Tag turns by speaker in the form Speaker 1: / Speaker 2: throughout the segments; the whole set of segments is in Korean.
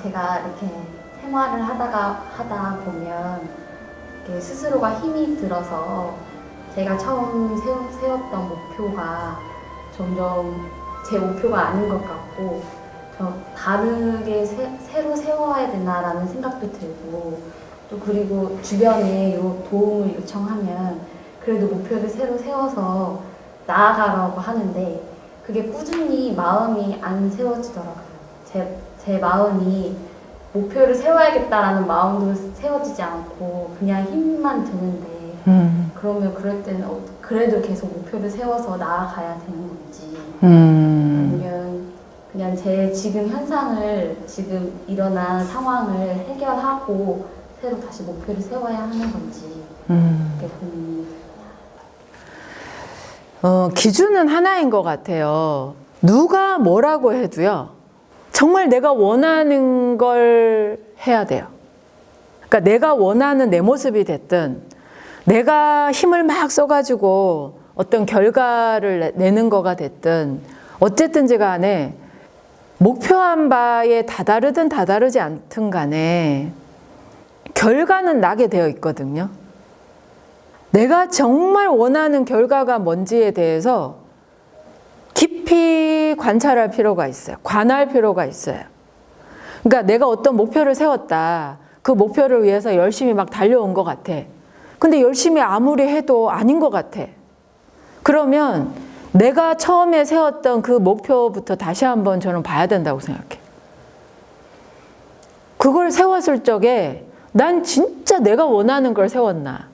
Speaker 1: 제가 이렇게 생활을 하다 보면 이렇게 스스로가 힘이 들어서 제가 처음 세웠던 목표가 점점 제 목표가 아닌 것 같고 다르게 새로 세워야 되나라는 생각도 들고 또 그리고 주변에 도움을 요청하면 그래도 목표를 새로 세워서 나아가려고 하는데 그게 꾸준히 마음이 안 세워지더라고요. 제 마음이 목표를 세워야겠다라는 마음도 세워지지 않고 그냥 힘만 드는데 그러면 그럴 때는 그래도 계속 목표를 세워서 나아가야 되는 건지 아니면 그냥 제 지금 현상을 지금 일어난 상황을 해결하고 새로 다시 목표를 세워야 하는 건지 그게 고민입니다.
Speaker 2: 기준은 하나인 것 같아요. 누가 뭐라고 해도요. 정말 내가 원하는 걸 해야 돼요. 그러니까 내가 원하는 내 모습이 됐든 내가 힘을 막 써가지고 어떤 결과를 내는 거가 됐든 어쨌든지 간에 목표한 바에 다다르든 다다르지 않든 간에 결과는 나게 되어 있거든요. 내가 정말 원하는 결과가 뭔지에 대해서 깊이 관찰할 필요가 있어요. 관할 필요가 있어요. 그러니까 내가 어떤 목표를 세웠다. 그 목표를 위해서 열심히 막 달려온 것 같아. 근데 열심히 아무리 해도 아닌 것 같아. 그러면 내가 처음에 세웠던 그 목표부터 다시 한번 저는 봐야 된다고 생각해. 그걸 세웠을 적에 난 진짜 내가 원하는 걸 세웠나?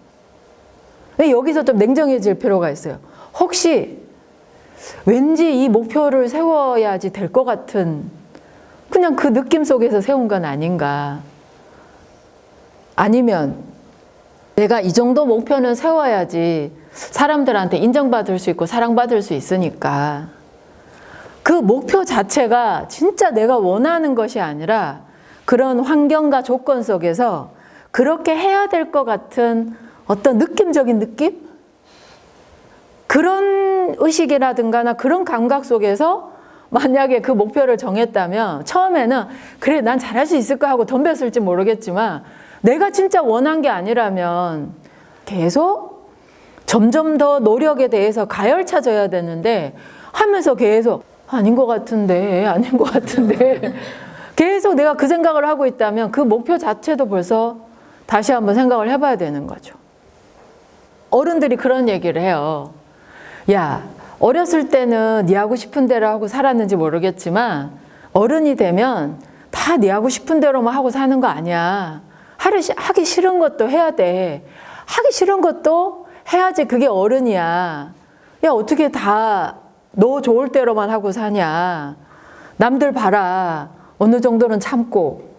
Speaker 2: 여기서 좀 냉정해질 필요가 있어요. 혹시 왠지 이 목표를 세워야지 될 것 같은 그냥 그 느낌 속에서 세운 건 아닌가? 아니면 내가 이 정도 목표는 세워야지 사람들한테 인정받을 수 있고 사랑받을 수 있으니까 그 목표 자체가 진짜 내가 원하는 것이 아니라 그런 환경과 조건 속에서 그렇게 해야 될 것 같은 어떤 느낌적인 느낌? 그런 의식이라든가 그런 감각 속에서 만약에 그 목표를 정했다면 처음에는 그래 난 잘할 수 있을 거 하고 덤볐을지 모르겠지만 내가 진짜 원한 게 아니라면 계속 점점 더 노력에 대해서 가열차져야 되는데 하면서 계속 아닌 것 같은데 아닌 것 같은데 계속 내가 그 생각을 하고 있다면 그 목표 자체도 벌써 다시 한번 생각을 해봐야 되는 거죠. 어른들이 그런 얘기를 해요. 야, 어렸을 때는 네 하고 싶은 대로 하고 살았는지 모르겠지만 어른이 되면 다 네 하고 싶은 대로만 하고 사는 거 아니야. 하기 싫은 것도 해야 돼. 하기 싫은 것도 해야지 그게 어른이야. 야, 어떻게 다 너 좋을 대로만 하고 사냐. 남들 봐라. 어느 정도는 참고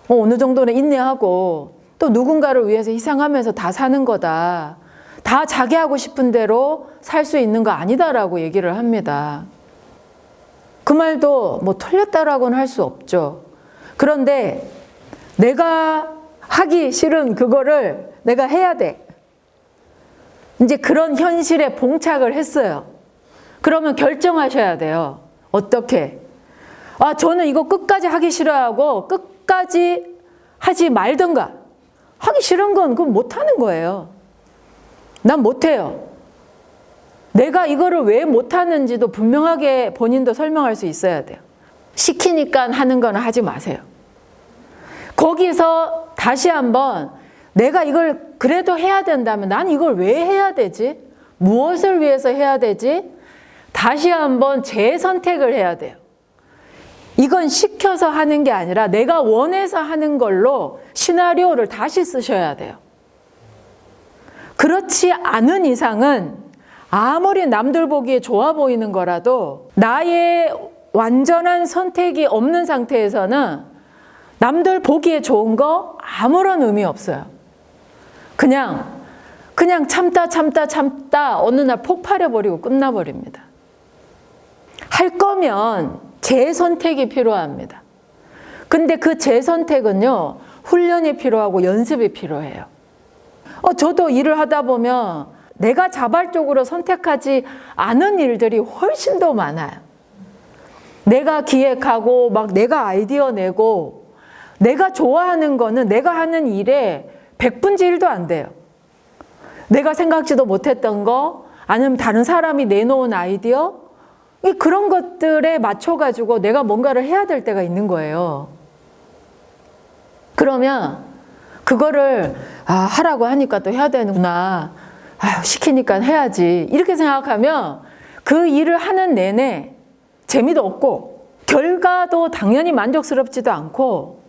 Speaker 2: 어느 정도는 인내하고 또 누군가를 위해서 희생하면서 다 사는 거다. 다 자기 하고 싶은 대로 살 수 있는 거 아니다라고 얘기를 합니다. 그 말도 뭐 틀렸다라고는 할 수 없죠. 그런데 내가 하기 싫은 그거를 내가 해야 돼. 이제 그런 현실에 봉착을 했어요. 그러면 결정하셔야 돼요. 어떻게? 아, 저는 이거 끝까지 하기 싫어하고 끝까지 하지 말든가. 하기 싫은 건 그건 못하는 거예요. 난 못해요. 내가 이거를 왜 못하는지도 분명하게 본인도 설명할 수 있어야 돼요. 시키니까 하는 거는 하지 마세요. 거기서 다시 한번 내가 이걸 그래도 해야 된다면 난 이걸 왜 해야 되지? 무엇을 위해서 해야 되지? 다시 한번 재선택을 해야 돼요. 이건 시켜서 하는 게 아니라 내가 원해서 하는 걸로 시나리오를 다시 쓰셔야 돼요. 그렇지 않은 이상은 아무리 남들 보기에 좋아 보이는 거라도 나의 완전한 선택이 없는 상태에서는 남들 보기에 좋은 거 아무런 의미 없어요. 그냥 참다 어느 날 폭발해버리고 끝나버립니다. 할 거면 재선택이 필요합니다. 근데 그 재선택은요, 훈련이 필요하고 연습이 필요해요. 저도 일을 하다 보면 내가 자발적으로 선택하지 않은 일들이 훨씬 더 많아요. 내가 기획하고 막 내가 아이디어 내고 내가 좋아하는 거는 내가 하는 일에 100분의 1도 안 돼요. 내가 생각지도 못했던 거, 아니면 다른 사람이 내놓은 아이디어, 그런 것들에 맞춰가지고 내가 뭔가를 해야 될 때가 있는 거예요. 그러면 그거를 하라고 하니까 또 해야 되는구나. 시키니까 해야지. 이렇게 생각하면 그 일을 하는 내내 재미도 없고 결과도 당연히 만족스럽지도 않고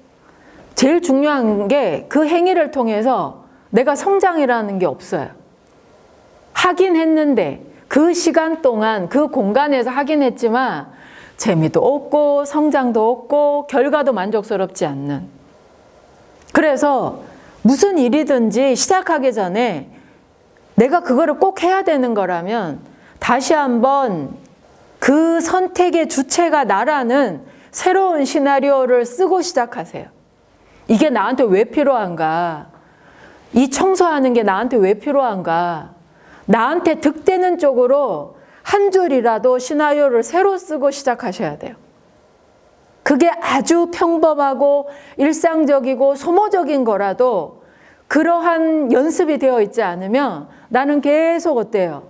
Speaker 2: 제일 중요한 게 그 행위를 통해서 내가 성장이라는 게 없어요. 하긴 했는데 그 시간 동안 그 공간에서 하긴 했지만 재미도 없고 성장도 없고 결과도 만족스럽지 않는. 그래서 무슨 일이든지 시작하기 전에 내가 그거를 꼭 해야 되는 거라면 다시 한번 그 선택의 주체가 나라는 새로운 시나리오를 쓰고 시작하세요. 이게 나한테 왜 필요한가? 이 청소하는 게 나한테 왜 필요한가? 나한테 득되는 쪽으로 한 줄이라도 시나리오를 새로 쓰고 시작하셔야 돼요. 그게 아주 평범하고 일상적이고 소모적인 거라도 그러한 연습이 되어 있지 않으면 나는 계속 어때요?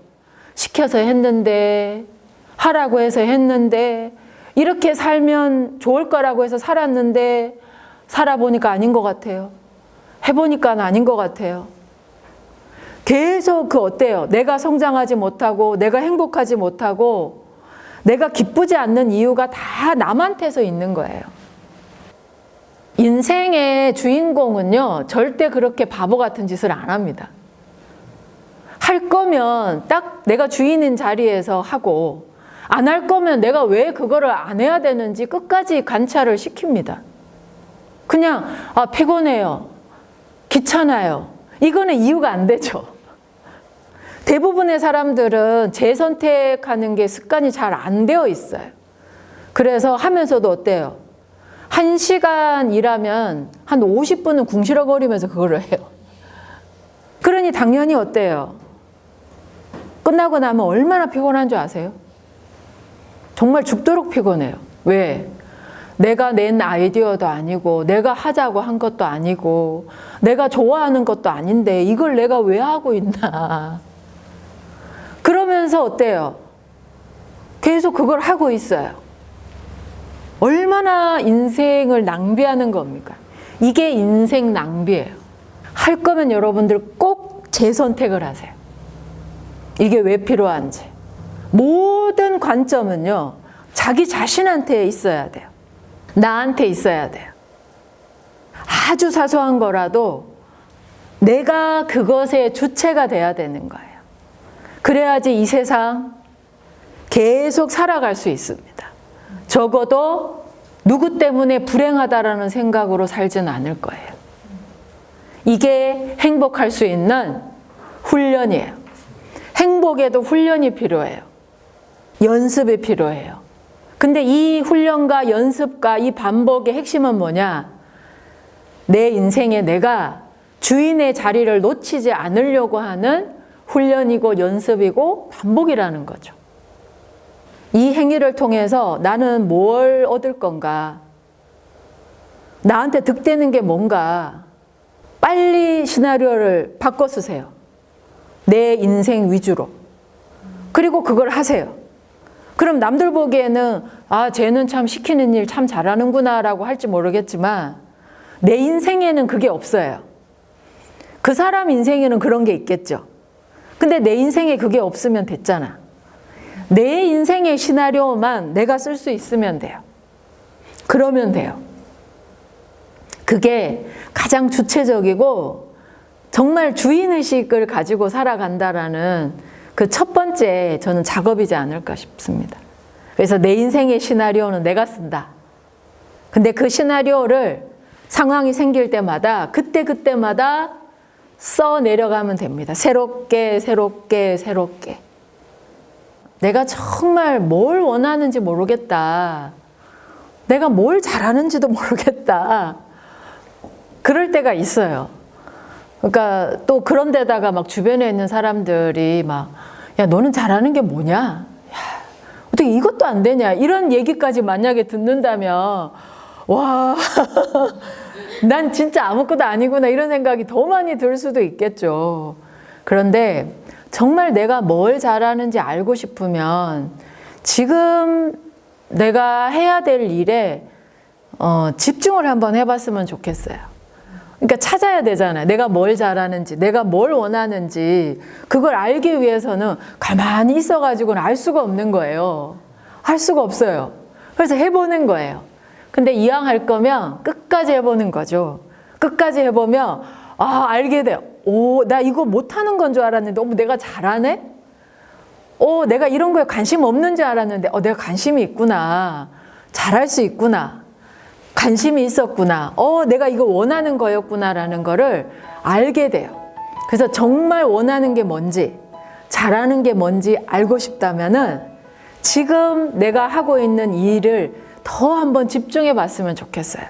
Speaker 2: 시켜서 했는데, 하라고 해서 했는데, 이렇게 살면 좋을 거라고 해서 살았는데 살아보니까 아닌 것 같아요. 해보니까 아닌 것 같아요. 계속 어때요? 내가 성장하지 못하고 내가 행복하지 못하고 내가 기쁘지 않는 이유가 다 남한테서 있는 거예요. 인생의 주인공은요, 절대 그렇게 바보 같은 짓을 안 합니다. 할 거면 딱 내가 주인인 자리에서 하고, 안 할 거면 내가 왜 그거를 안 해야 되는지 끝까지 관찰을 시킵니다. 그냥, 피곤해요. 귀찮아요. 이거는 이유가 안 되죠. 대부분의 사람들은 재선택하는 게 습관이 잘 안 되어 있어요. 그래서 하면서도 어때요? 1시간 일하면 한 50분은 궁시렁거리면서 그거를 해요. 그러니 당연히 어때요? 끝나고 나면 얼마나 피곤한 줄 아세요? 정말 죽도록 피곤해요. 왜? 내가 낸 아이디어도 아니고 내가 하자고 한 것도 아니고 내가 좋아하는 것도 아닌데 이걸 내가 왜 하고 있나. 그러면서 어때요? 계속 그걸 하고 있어요. 얼마나 인생을 낭비하는 겁니까? 이게 인생 낭비예요. 할 거면 여러분들 꼭 재선택을 하세요. 이게 왜 필요한지. 모든 관점은요, 자기 자신한테 있어야 돼요. 나한테 있어야 돼요. 아주 사소한 거라도 내가 그것의 주체가 돼야 되는 거예요. 그래야지 이 세상 계속 살아갈 수 있습니다. 적어도 누구 때문에 불행하다라는 생각으로 살지는 않을 거예요. 이게 행복할 수 있는 훈련이에요. 행복에도 훈련이 필요해요. 연습이 필요해요. 근데 이 훈련과 연습과 이 반복의 핵심은 뭐냐? 내 인생에 내가 주인의 자리를 놓치지 않으려고 하는 훈련이고 연습이고 반복이라는 거죠. 이 행위를 통해서 나는 뭘 얻을 건가? 나한테 득되는 게 뭔가? 빨리 시나리오를 바꿔 쓰세요. 내 인생 위주로. 그리고 그걸 하세요. 그럼 남들 보기에는 쟤는 참 시키는 일 참 잘하는구나 라고 할지 모르겠지만 내 인생에는 그게 없어요. 그 사람 인생에는 그런 게 있겠죠. 근데 내 인생에 그게 없으면 됐잖아. 내 인생의 시나리오만 내가 쓸 수 있으면 돼요. 그러면 돼요. 그게 가장 주체적이고 정말 주인의식을 가지고 살아간다라는 그 첫 번째 저는 작업이지 않을까 싶습니다. 그래서 내 인생의 시나리오는 내가 쓴다. 근데 그 시나리오를 상황이 생길 때마다 그때마다 써 내려가면 됩니다. 새롭게. 내가 정말 뭘 원하는지 모르겠다. 내가 뭘 잘하는지도 모르겠다. 그럴 때가 있어요. 그러니까 또 그런 데다가 막 주변에 있는 사람들이 막, 야, 너는 잘하는 게 뭐냐? 야, 어떻게 이것도 안 되냐? 이런 얘기까지 만약에 듣는다면, 와, 난 진짜 아무것도 아니구나 이런 생각이 더 많이 들 수도 있겠죠. 그런데 정말 내가 뭘 잘하는지 알고 싶으면 지금 내가 해야 될 일에 집중을 한번 해봤으면 좋겠어요. 그러니까 찾아야 되잖아요. 내가 뭘 잘하는지, 내가 뭘 원하는지 그걸 알기 위해서는 가만히 있어가지고는 알 수가 없는 거예요. 할 수가 없어요. 그래서 해보는 거예요. 근데 이왕 할 거면 끝까지 해보는 거죠. 끝까지 해보면 알게 돼요. 나 이거 못하는 건 줄 알았는데 내가 잘하네? 내가 이런 거에 관심 없는 줄 알았는데 내가 관심이 있구나. 잘할 수 있구나. 관심이 있었구나. 내가 이거 원하는 거였구나라는 거를 알게 돼요. 그래서 정말 원하는 게 뭔지, 잘하는 게 뭔지 알고 싶다면은 지금 내가 하고 있는 일을 더 한번 집중해 봤으면 좋겠어요.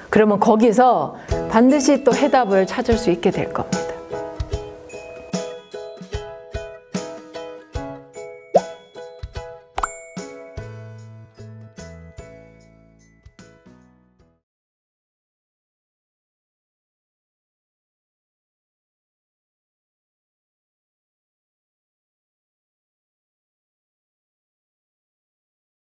Speaker 2: 그러면 거기서 반드시 또 해답을 찾을 수 있게 될 겁니다.